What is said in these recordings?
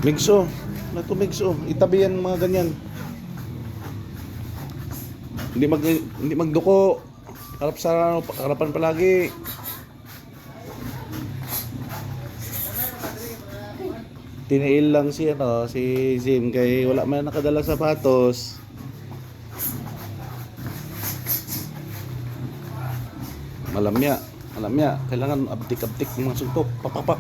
Migso. Migso. Itabi yan mga ganyan. Hindi magduko. Harap sa harapan palagi. Tinail lang si Zim kay wala man nakadala sapatos. Malamya. Kailangan abtik-abtik ng mga suntok. Papapak.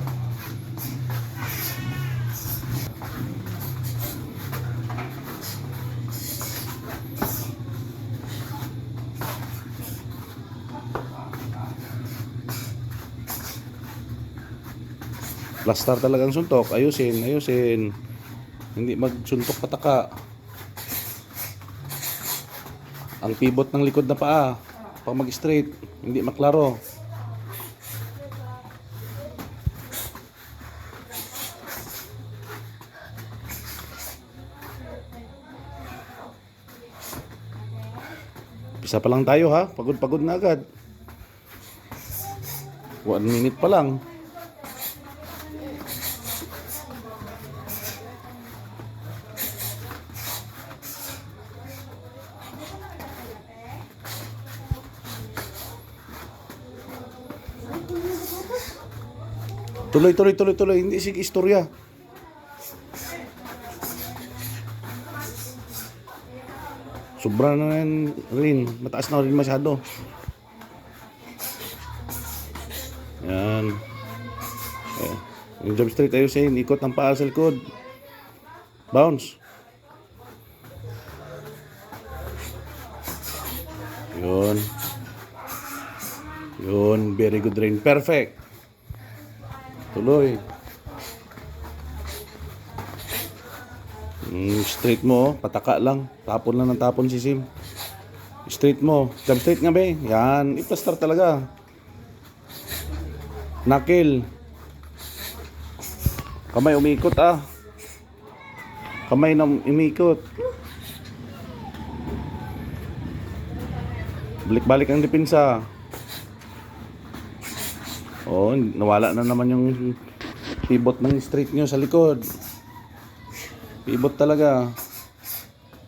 Plastar talagang suntok. Ayusin. Hindi magsuntok pataka. Ang pivot ng likod na paa pag mag-straight, hindi maklaro. Isa pa lang tayo ha. Pagod na agad. 1 minute pa lang. Tuloy. Hindi sige istorya. Sobra na rin. Mataas na rin masyado. Yan. Yung jump straight ayusin. Ikot ang paa sa likod. Bounce. Yun. Very good rin. Perfect. Tuloy. Straight mo, pataka lang. Tapon lang ng tapon si Sim. Straight mo. Jump straight nga be. Yan. Iplastar talaga. Knuckle. Kamay umiikot ah. Kamay na umiikot. Balik-balik ang depensa. Oh, nawala na naman yung pivot ng straight nyo sa likod. Pivot talaga.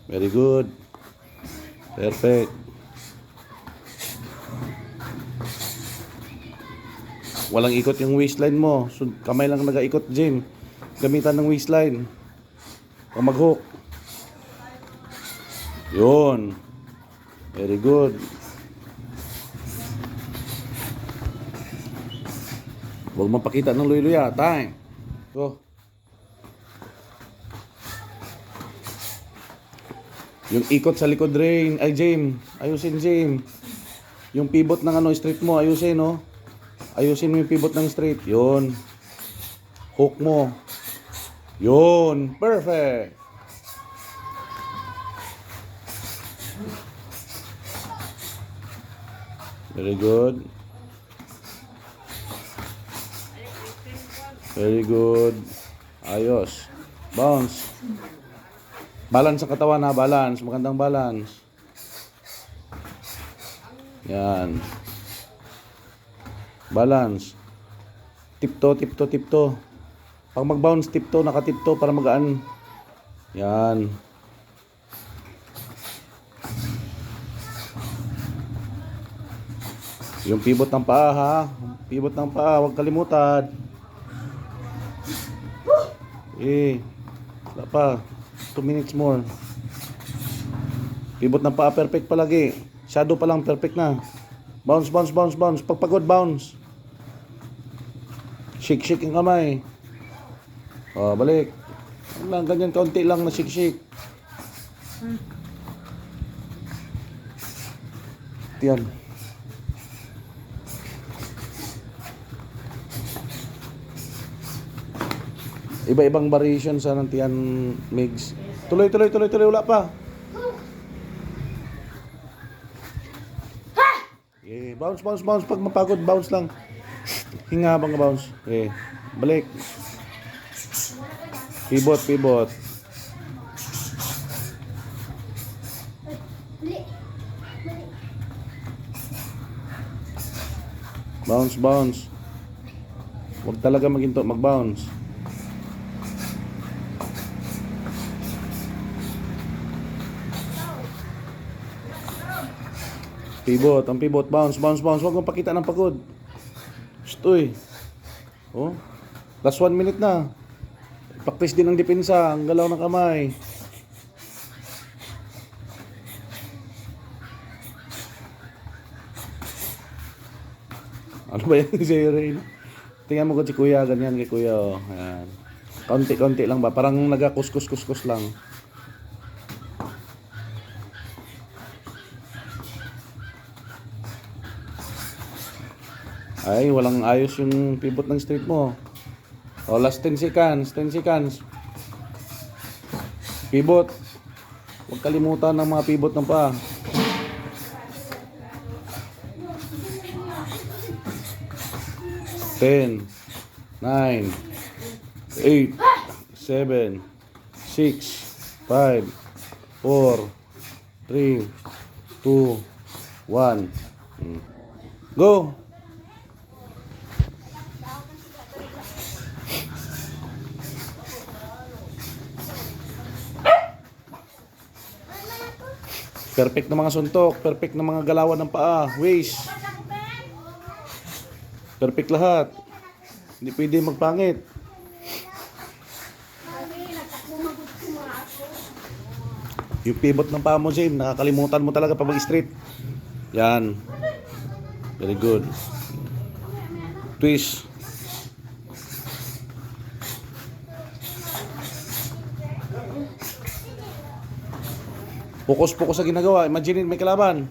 Very good. Perfect. Walang ikot yung waistline mo. So, kamay lang nag-ikot, Jim. Gamitan ng waistline. O mag-hook. Yun. Very good. Huwag mapakita ng luya-luya. Time. Go. Yung ikot sa likod rin. Ay, Jim. Ayusin, Jim. Yung pivot ng straight mo. Ayusin, no? Ayusin mo yung pivot ng straight. Yun. Hook mo. Yun. Perfect. Very good. Very good. Ayos. Bounce. Balance ang katawan ha. Balance. Magandang balance. Yan. Balance. Tipto. Pag mag-bounce, tipto. Nakatipto para magaan. Yan. Yung pivot ng paa ha. Pivot ng paa. Huwag kalimutan. Wala pa. 2 minutes more. Pivot ng paa, perfect palagi. Shadow pa lang, perfect na. Bounce. Pag pagod, bounce. Shake yung kamay. Balik. Ganyan, kaunti lang na shake. Yan. Iba-ibang variation sa nantian mix. Tuloy. Wala pa. Bounce. Pag mapagod, bounce lang. Hinga habang bounce. Balik. Pivot. Bounce. Huwag talaga mag-bounce. Pivot, ang pivot. Bounce, bounce, bounce. Huwag mong pakita ng pagod. Uy. Oh. Last 1 minute na. Practice din ang depensa. Ang galaw ng kamay. Ano ba yan si Rain? Tingnan mo ko si Kuya. Ganyan kay Kuya. Oh. Ayan. Konti-konti lang ba? Parang nagakuskus-kuskus lang. Ay, walang ayos yung pivot ng straight mo. O, last 10 seconds. 10 seconds. Pivot. Huwag kalimutan ng mga pivot ng paa. 10, 9, 8, 7, 6, 5, 4, 3, 2, 1. Go! Perfect na mga suntok, perfect na mga galawan ng paa, waist. Perfect lahat. Hindi pwede magpangit. Yung pivot ng paa mo, Jim, nakakalimutan mo talaga pa mag-straight. Yan. Very good. Twist. Focus sa ginagawa. Imagine may kalaban.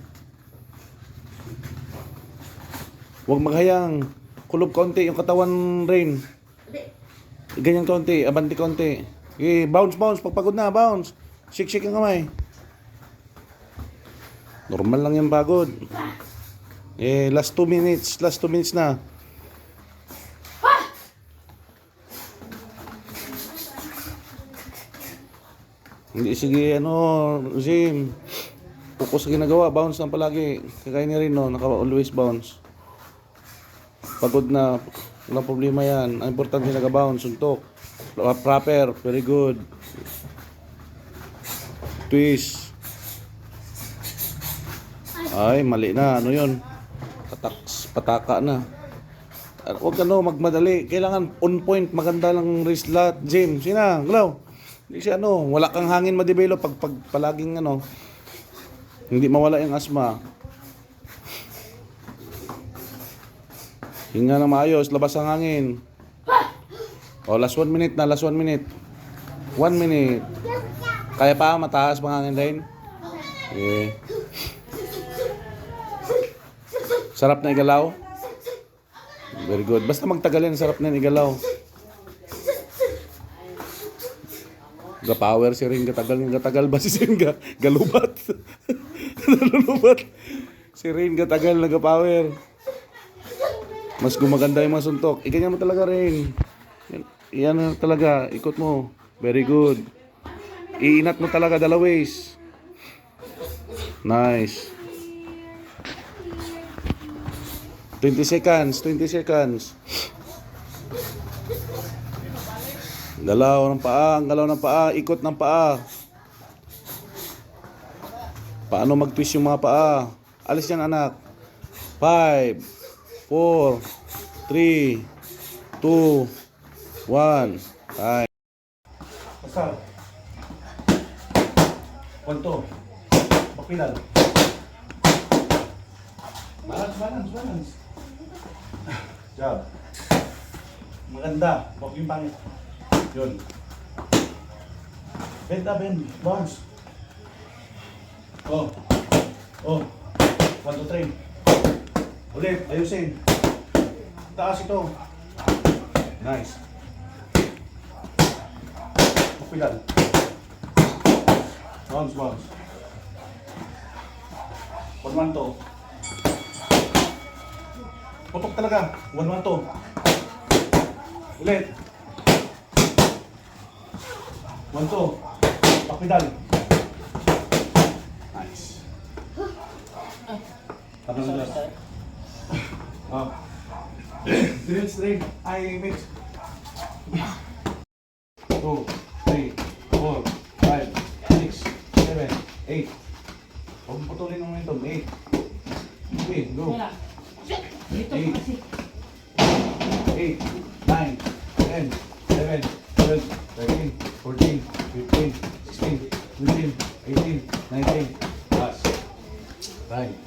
Huwag maghayang. Kulob konti yung katawan, Rain. Ganyan konti. Abanti konti. Okay, bounce. Pagpagod na, bounce. Shake ang kamay. Normal lang yung pagod. Last 2 minutes. Last 2 minutes na. Hindi, sige, Jim. Focus sa ginagawa, bounce lang palagi. Kagaya ni rin, always bounce. Pagod na, walang problema yan. Ang importante nag-bounce, suntok. Proper, very good. Twist. Ay, mali na, ano yun? Pataka na. Huwag magmadali. Kailangan on point, maganda lang wrist lot. Jim, sina, galaw. Hindi siya wala kang hangin ma-develop pag palaging hindi mawala yung asma. Hinga na maayos, labas ang hangin. Last 1 minute na, last 1 minute. 1 minute. Kaya pa, mataas pang hangin rin. Okay. Sarap na igalaw. Very good. Basta magtagalin, sarap na igalaw. Ga-power si Ring, gatagal ba si Ring galubat? Nalulubat. Si Ring gatagal na ga-power. Mas gumaganda yung mga suntok. Iganyan mo talaga, Ring. Yan talaga, ikot mo. Very good. Iinat mo talaga dalaways. Nice. 20 seconds. Galaw ng paa, ikot ng paa. Paano mag-twist yung mga paa? Alis yan, anak. 5, 4, 3, 2, 1. Ay. Pasal. Kwanto. Bakilal. Balance. Job. Maganda. Huwag yung pangit. Yun. Bend. Bounce. 1, 2, 3. Ulit. Ayusin. Taas ito. Nice. Mapilan. Bounce. 1, 2. Putok talaga. 1, 2. Ulit. 1, 2. Pakpidal. Nice. Tapos na. Drill straight. I mix. 2, 3, 4, 5, 6, 7, 8. Huwag putulin ng momentum. 8. Sige, go. Wala. Dito Eight. kasi. 8, 9, 10, 11, 12, 13, 14, 15, 16, 17, 18, 19. Last. Right.